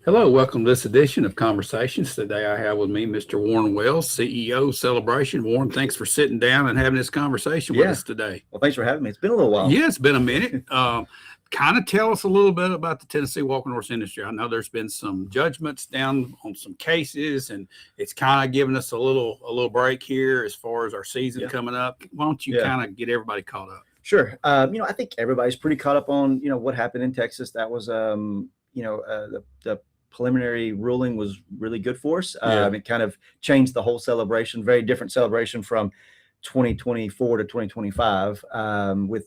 Hello, welcome to this edition of Conversations. Today I have with me Mr. Warren Wells, CEO Celebration. Warren, thanks for sitting down and having this conversation with Yeah. us today. Well, thanks for having me. It's been a little while. Yeah, it's been a minute. Kind of tell us a little bit about the Tennessee walking horse industry. I know there's been some judgments down on some cases, and it's kind of giving us a little break here as far as our season coming up. Why don't you kind of get everybody caught up? Sure. I think everybody's pretty caught up on, what happened in Texas. That was, the preliminary ruling was really good for us. It kind of changed the whole celebration, very different celebration from 2024 to 2025 with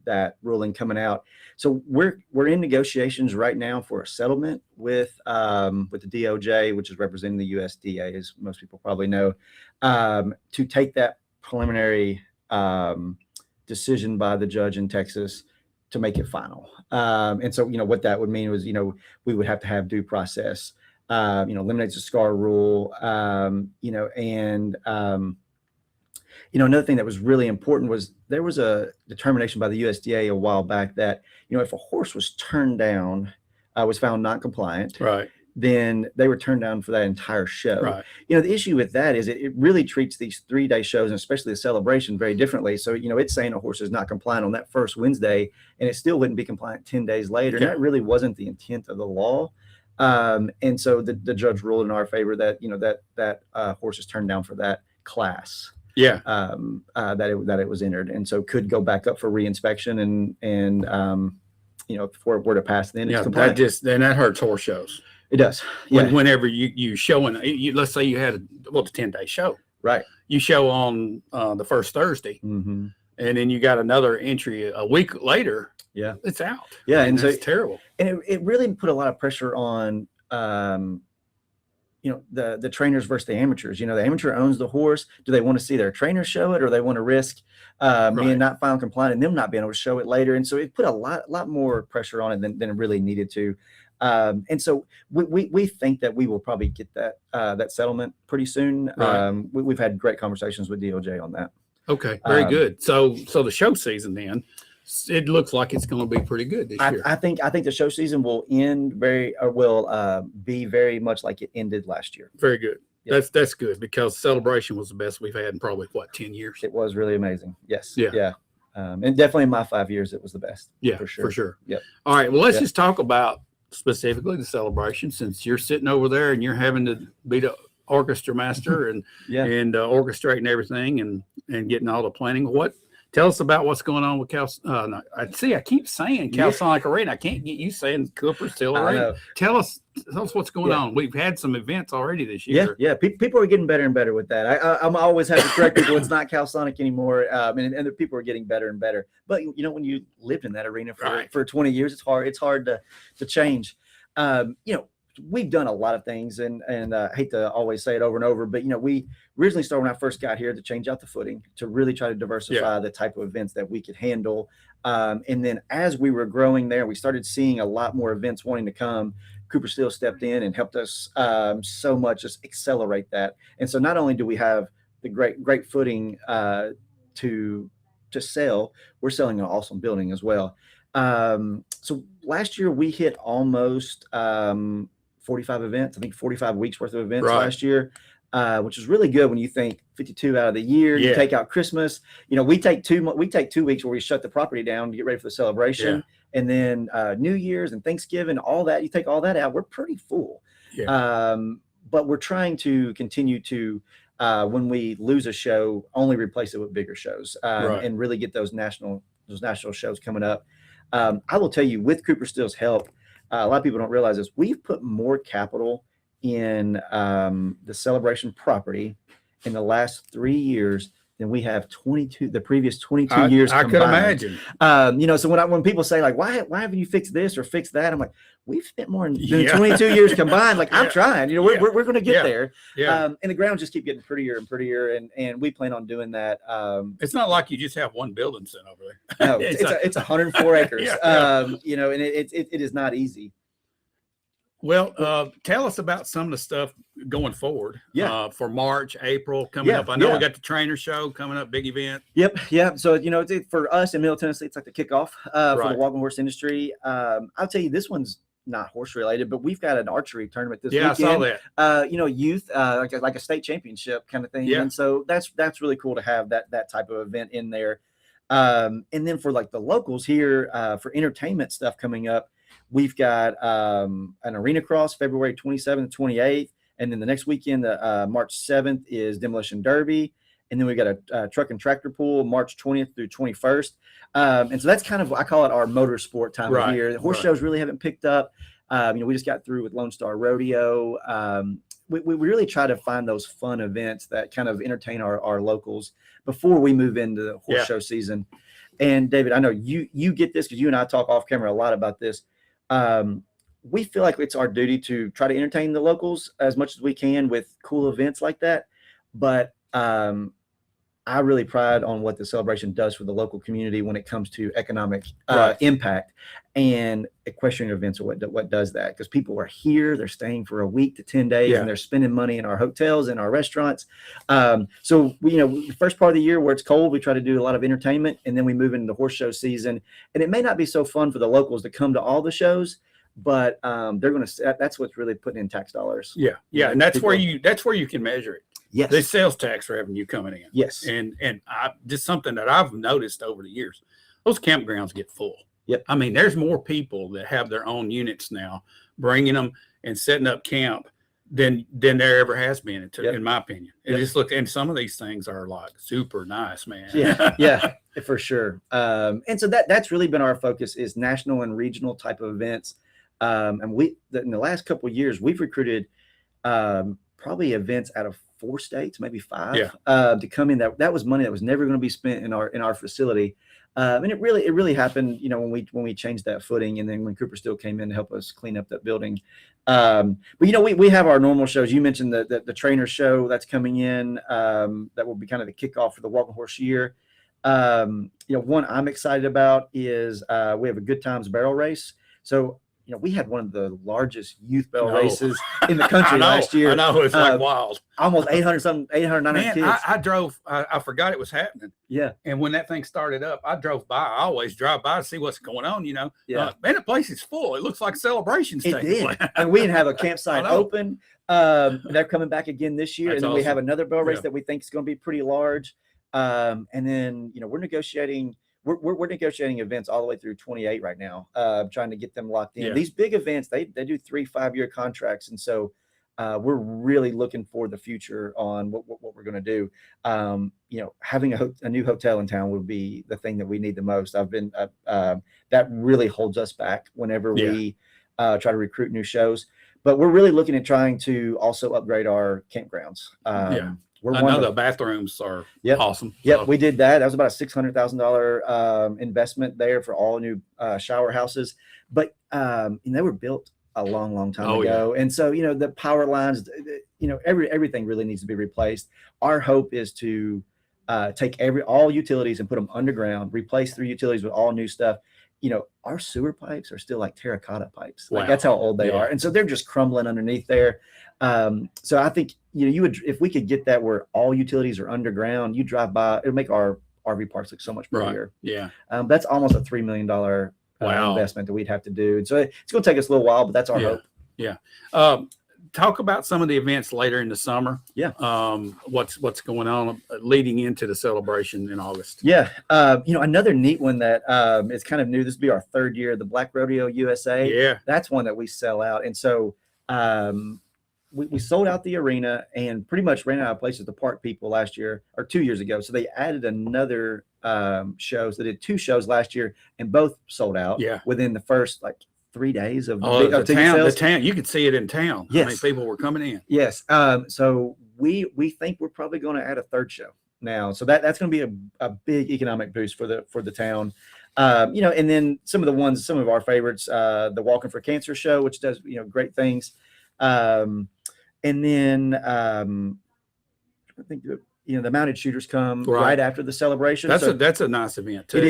that ruling coming out. So we're in negotiations right now for a settlement with the DOJ, which is representing the USDA, as most people probably know, to take that preliminary decision by the judge in Texas to make it final. And so, what that would mean was, we would have to have due process, eliminates the SCAR rule, another thing that was really important was there was a determination by the USDA a while back that, if a horse was turned down, was found not compliant, right, then they were turned down for that entire show. Right. The issue with that is it really treats these 3-day shows, and especially the celebration, very differently. So, it's saying a horse is not compliant on that first Wednesday, and it still wouldn't be compliant 10 days later. And that really wasn't the intent of the law. And so the judge ruled in our favor that, that horse is turned down for that class. Yeah. That it was entered, and so could go back up for reinspection and before it were to pass, then it's compliant. That hurts horse shows. It does. Yeah. Whenever you showing, let's say you had a 10-day show, right? You show on the first Thursday, and then you got another entry a week later. Yeah, it's out. Yeah, and so it's terrible. And it really put a lot of pressure on the trainers versus the amateurs. The amateur owns the horse. Do they want to see their trainer show it, or they want to risk being not found compliant and them not being able to show it later? And so it put a lot more pressure on it than it really needed to. And so we think that we will probably get that settlement pretty soon. Right. We've had great conversations with DOJ on that. Okay, very good. So the show season then, it looks like it's going to be pretty good this year. I think the show season will end be very much like it ended last year. Very good. Yep. That's good, because Celebration was the best we've had in probably 10 years. It was really amazing. Yes. Yeah. And definitely in my 5 years, it was the best. Yeah, for sure. For sure. Yep. All right. Well, let's just talk about specifically the Celebration, since you're sitting over there and you're having to be the orchestra master and orchestrating everything and getting all the planning. Tell us about what's going on with Cal. I keep saying Calisonic Arena. I can't get you saying Cooper Still Arena. Tell us what's going on. We've had some events already this year. Yeah. People are getting better and better with that. I'm always having to correct people. It's not Calisonic anymore, and the people are getting better and better. But when you lived in that arena for 20 years, it's hard to change. We've done a lot of things, and I hate to always say it over and over, but we originally started when I first got here to change out the footing, to really try to diversify the type of events that we could handle. And then as we were growing there, we started seeing a lot more events wanting to come. Cooper Still stepped in and helped us so much, just accelerate that. And so not only do we have the great footing to sell, we're selling an awesome building as well. So last year we hit almost 45 events, I think 45 weeks worth of events last year, which is really good when you think 52 out of the year. You take out Christmas. We take 2 weeks where we shut the property down to get ready for the celebration, and then New Year's and Thanksgiving, all that. You take all that out, we're pretty full. But we're trying to continue to, when we lose a show, only replace it with bigger shows, and really get those national shows coming up. I will tell you, with Cooper Still's help, a lot of people don't realize this, we've put more capital in the Celebration property in the last 3 years than we have the previous 22 years combined. I could imagine. So when people say, like, why haven't you fixed this or fixed that? I'm like, we've spent more than 22 years combined. Like, I'm trying. We're going to get there. And the grounds just keep getting prettier and prettier, and we plan on doing that. It's not like you just have one building sitting over there. No, it's 104 acres. And it is not easy. Well, tell us about some of the stuff going forward. For March, April coming up. I know we got the trainer show coming up, big event. Yep. So for us in Middle Tennessee, it's like the kickoff for the walking horse industry. I'll tell you, this one's not horse related, but we've got an archery tournament this Yeah, weekend. I saw that. Youth, like a state championship kind of thing. Yeah. And so that's really cool to have that type of event in there. And then for like the locals here, for entertainment stuff coming up, we've got an arena cross February 27th and 28th. And then the next weekend, March 7th, is Demolition Derby. And then we got a truck and tractor pull March 20th through 21st. And so that's kind of, I call it our motorsport time of year. The horse shows really haven't picked up. We just got through with Lone Star Rodeo. We really try to find those fun events that kind of entertain our locals before we move into the horse show season. And David, I know you get this because you and I talk off camera a lot about this. We feel like it's our duty to try to entertain the locals as much as we can with cool events like that. But I really pride on what the celebration does for the local community when it comes to economic impact, and equestrian events are what does that, because people are here, they're staying for a week to 10 days and they're spending money in our hotels and our restaurants. So the first part of the year where it's cold, we try to do a lot of entertainment, and then we move into the horse show season, and it may not be so fun for the locals to come to all the shows, but they're going to, that's what's really putting in tax dollars. Yeah. And that's where you can measure it. Yes. The sales tax revenue coming in. Yes. And just something that I've noticed over the years, those campgrounds get full. Yep. I mean, there's more people that have their own units now, bringing them and setting up camp than there ever has been, in my opinion. And just look, and some of these things are like super nice, man. Yeah, for sure. And so that's really been our focus, is national and regional type of events. And in the last couple of years, we've recruited probably events out of 4 states, maybe 5, to come in. That was money that was never going to be spent in our facility. And it really happened, when we changed that footing, and then when Cooper Steel came in to help us clean up that building. But we have our normal shows. You mentioned the trainer show that's coming in, that will be kind of the kickoff for the Walking Horse year. One I'm excited about is we have a Good Times barrel race. So we had one of the largest youth barrel races in the country last year. I know, it's like wild. Almost 800 kids. I drove, I forgot it was happening. Yeah. And when that thing started up, I drove by. I always drive by to see what's going on, Yeah. Man, the place is full. It looks like celebrations. It did. And we didn't have a campsite open. They're coming back again this year. That's and then awesome. we have another barrel race that we think is going to be pretty large. And then, we're negotiating. We're negotiating events all the way through 28 right now, trying to get them locked in. Yeah. These big events, they do 3-5 year contracts. And so we're really looking for the future on what we're going to do. Having a new hotel in town would be the thing that we need the most. That really holds us back whenever we try to recruit new shows. But we're really looking at trying to also upgrade our campgrounds. I know the bathrooms are awesome. Yep, we did that. That was about a $600,000 investment there for all new shower houses. But they were built a long time ago. And so, the power lines, everything really needs to be replaced. Our hope is to take all utilities and put them underground, replace 3 utilities with all new stuff. Our sewer pipes are still like terracotta pipes. Like that's how old they are. And so they're just crumbling underneath there. So I think, you would, if we could get that where all utilities are underground, you drive by, it'll make our RV parks look so much prettier. Yeah. That's almost a $3 million investment that we'd have to do. And so it's going to take us a little while, but that's our hope. Yeah. Talk about some of the events later in the summer. Yeah. What's going on leading into the celebration in August? Yeah. Another neat one that is kind of new. This will be our 3rd year, the Black Rodeo USA. Yeah. That's one that we sell out. And so we sold out the arena and pretty much ran out of places to park people last year or 2 years ago. So they added another show. So they did 2 shows last year and both sold out within the first 3 days of the town. You could see it in town. Yes. How many people were coming in? Yes. So we think we're probably going to add a 3rd show now. So that's going to be a big economic boost for the town. And then some of our favorites, the Walking for Cancer show, which does, great things. And then I think the mounted shooters come right after the celebration. That's a nice event too. It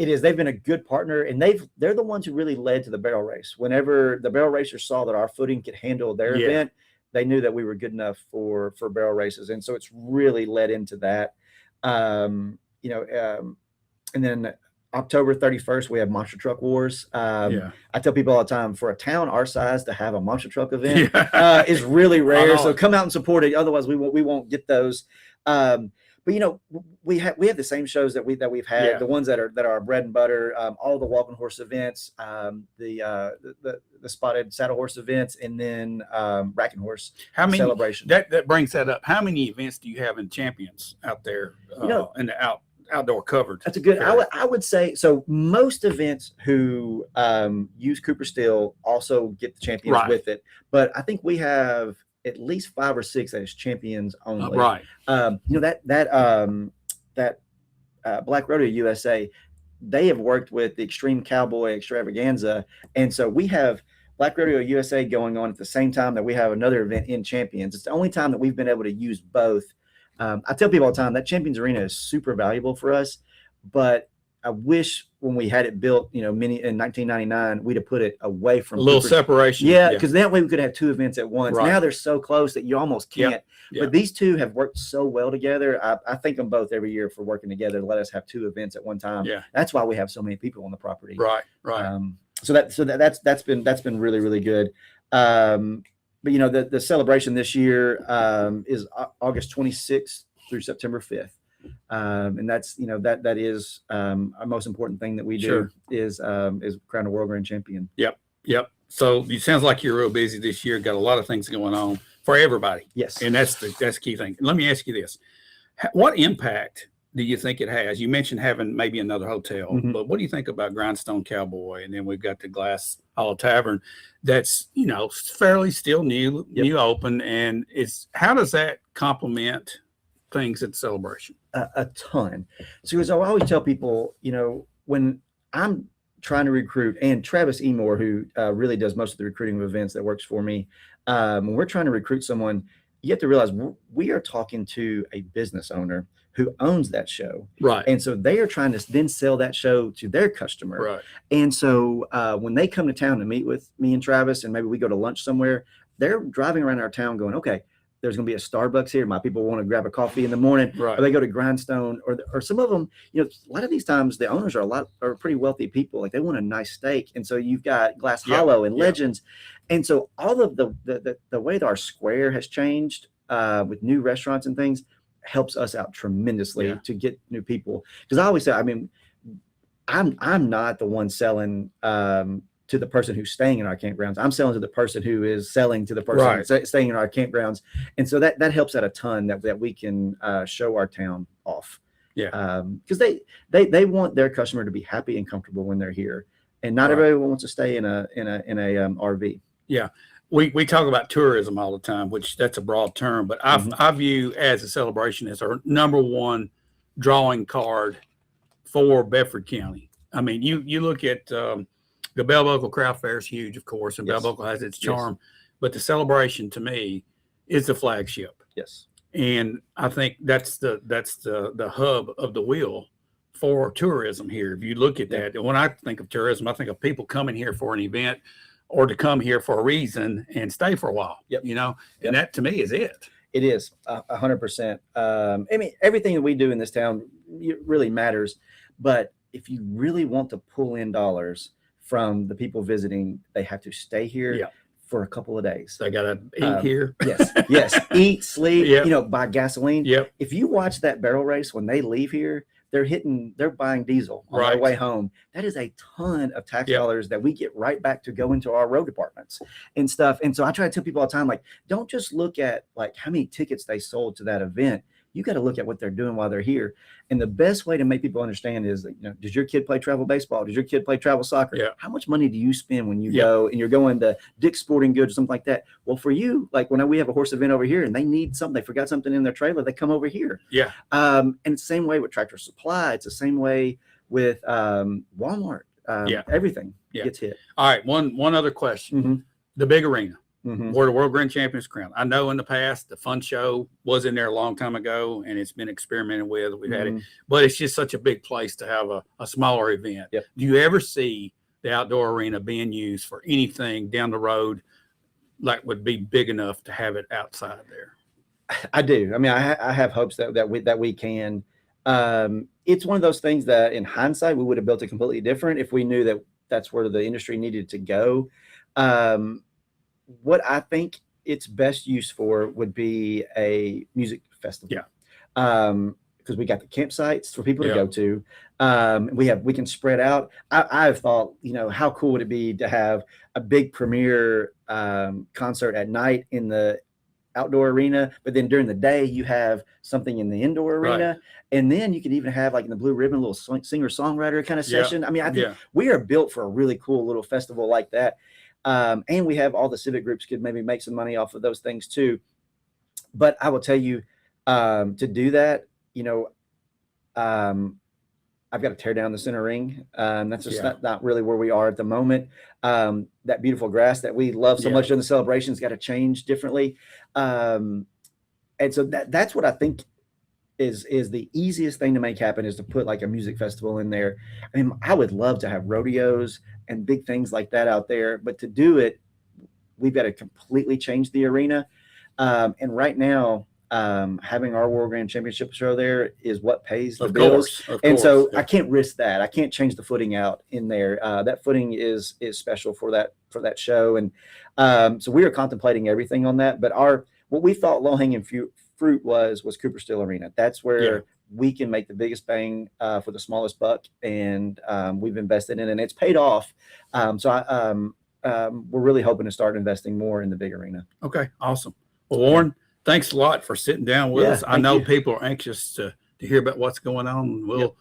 is. They've been a good partner, and they're the ones who really led to the barrel race. Whenever the barrel racers saw that our footing could handle their event, they knew that we were good enough for barrel races, and so it's really led into that. And then October 31st, we have Monster Truck Wars. I tell people all the time, for a town our size to have a monster truck event is really rare. So come out and support it. Otherwise, we won't get those. But you know, we have the same shows that we've had, the ones that are our bread and butter, all the walking horse events, the spotted saddle horse events, and then racking horse celebration. That brings that up. How many events do you have in Champions out there in the outdoor covered? That's a good. I would say so. Most events who use Cooper Steel also get the Champions with it, but I think we have at least 5 or 6 that is Champions only. You know, that Black Rodeo USA, they have worked with the Extreme Cowboy Extravaganza, and so we have Black Rodeo USA going on at the same time that we have another event in Champions. It's the only time that we've been able to use both. I tell people all the time that Champions Arena is super valuable for us, but I wish when we had it built, you know, in 1999, we'd have put it away from a little separation. Yeah, because that way we could have 2 events at once. Now they're so close that you almost can't. But these two have worked so well together. I thank them both every year for working together to let us have 2 events at one time. That's why we have so many people on the property. So that's been really, really good. But you know, the celebration this year is August 26th through September 5th. And that's, you know, that is our most important thing that we do is crown a world grand champion. Yep. So it sounds like you're real busy this year. Got a lot of things going on for everybody. Yes. And that's the key thing. Let me ask you this. What impact do you think it has? You mentioned having maybe another hotel, but what do you think about Grindstone Cowboy? And then we've got the Glass Hollow Tavern that's, you know, fairly still new open. And how does that complement things at Celebration? A ton. So as I always tell people, you know, when I'm trying to recruit, and Travis Emore, who really does most of the recruiting of events that works for me, when we're trying to recruit someone, you have to realize we are talking to a business owner who owns that show. And so they are trying to then sell that show to their customer. And so when they come to town to meet with me and Travis, and maybe we go to lunch somewhere, they're driving around our town going, okay, there's going to be a Starbucks here. My people want to grab a coffee in the morning, or they go to Grindstone, or some of them, you know, a lot of these times the owners are pretty wealthy people. Like they want a nice steak. And so you've got Glass Hollow and Legends. And so all of the way that our square has changed with new restaurants and things helps us out tremendously to get new people. Because I always say, I mean, I'm not the one selling to the person who's staying in our campgrounds. I'm selling to the person who is selling to the person staying in our campgrounds. And so that helps out a ton that we can show our town off. Because they want their customer to be happy and comfortable when they're here. And not everyone wants to stay in a RV. We talk about tourism all the time, which that's a broad term, but I view as a Celebration as our #1 drawing card for Bedford County. I mean, you look at the Bell Buckle Craft Fair is huge, of course, and Bell Buckle has its charm, but the Celebration to me is the flagship. And I think that's the hub of the wheel for tourism here. If you look at that, and when I think of tourism, I think of people coming here for an event or to come here for a reason and stay for a while. You know, and that to me is it. It is 100%. I mean, everything that we do in this town really matters, but if you really want to pull in dollars from the people visiting, they have to stay here for a couple of days. They got to eat here. Yes. Eat, sleep, you know, buy gasoline. If you watch that barrel race, when they leave here, they're buying diesel on their way home. That is a ton of tax dollars that we get right back to go into our road departments and stuff. And so I try to tell people all the time, like, don't just look at like how many tickets they sold to that event. You got to look at what they're doing while they're here. And the best way to make people understand is, you know, does your kid play travel baseball? Does your kid play travel soccer? How much money do you spend when you go and you're going to Dick's Sporting Goods or something like that? Well, for you, like when we have a horse event over here and they need something, they forgot something in their trailer, they come over here. And it's the same way with Tractor Supply. It's the same way with Walmart. Everything gets hit. All right. One other question. The big arena. Where the World Grand Champions crown. I know in the past the Fun Show was in there a long time ago, and it's been experimented with. We've had it, but it's just such a big place to have a smaller event. Do you ever see the outdoor arena being used for anything down the road, like would be big enough to have it outside there? I do. I mean, I have hopes that we can. It's one of those things that in hindsight, we would have built it completely different if we knew that that's where the industry needed to go. What I think its best use for would be a music festival. Yeah. Because we got the campsites for people to Yeah. go to. We can spread out. I've thought, how cool would it be to have a big premiere concert at night in the outdoor arena, but then during the day you have something in the indoor arena, and then you could even have like in the Blue Ribbon a little singer-songwriter kind of session. I mean, I think we are built for a really cool little festival like that. And we have all the civic groups could maybe make some money off of those things too. But I will tell you, to do that, I've got to tear down the center ring. That's just not really where we are at the moment. That beautiful grass that we love so much during the celebrations got to change differently. And so that's what I think is the easiest thing to make happen, is to put like a music festival in there. I mean, I would love to have rodeos and big things like that out there, but to do it, we've got to completely change the arena. And right now, having our World Grand Championship show there is what pays the bills. And so I can't risk that. I can't change the footing out in there. That footing is special for that show. And so we are contemplating everything on that. But what we thought low-hanging fruit was Cooper Steel Arena. That's where we can make the biggest bang for the smallest buck. And we've invested in it, and it's paid off. So we're really hoping to start investing more in the big arena. Okay, awesome. Well, Warren, thanks a lot for sitting down with us. I know people are anxious to hear about what's going on.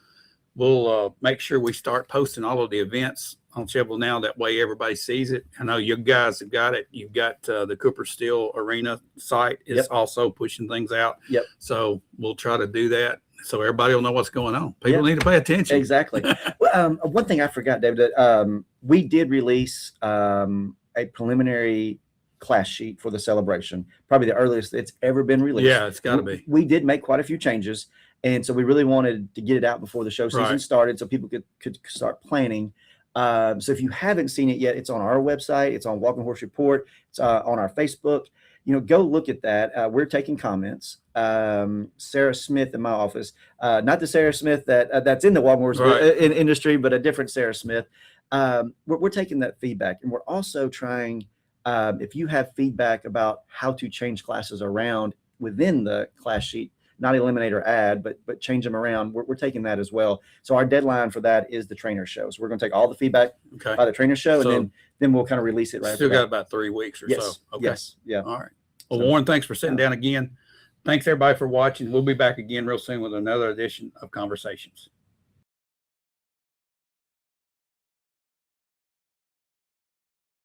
We'll make sure we start posting all of the events on Chevrolet Now. That way everybody sees it. I know you guys have got it. You've got the Cooper Steel Arena site is also pushing things out. So we'll try to do that so everybody will know what's going on. People need to pay attention. Exactly. Well, one thing I forgot, David, we did release a preliminary class sheet for the celebration, probably the earliest it's ever been released. Yeah, it's got to be. We did make quite a few changes, and so we really wanted to get it out before the show season started, so people could start planning. So if you haven't seen it yet, it's on our website, it's on Walking Horse Report, it's on our Facebook. Go look at that. We're taking comments. Sarah Smith in my office, not the Sarah Smith that's in the Walking Horse industry, but a different Sarah Smith. We're taking that feedback, and we're also trying. If you have feedback about how to change classes around within the class sheet, not eliminate or add, but change them around, we're taking that as well. So our deadline for that is the trainer show. So we're going to take all the feedback by the trainer show, and then we'll kind of release it right Still got about 3 weeks or so. Okay. Yes. Yeah. All right. Well, Warren, thanks for sitting down again. Thanks everybody for watching. We'll be back again real soon with another edition of Conversations.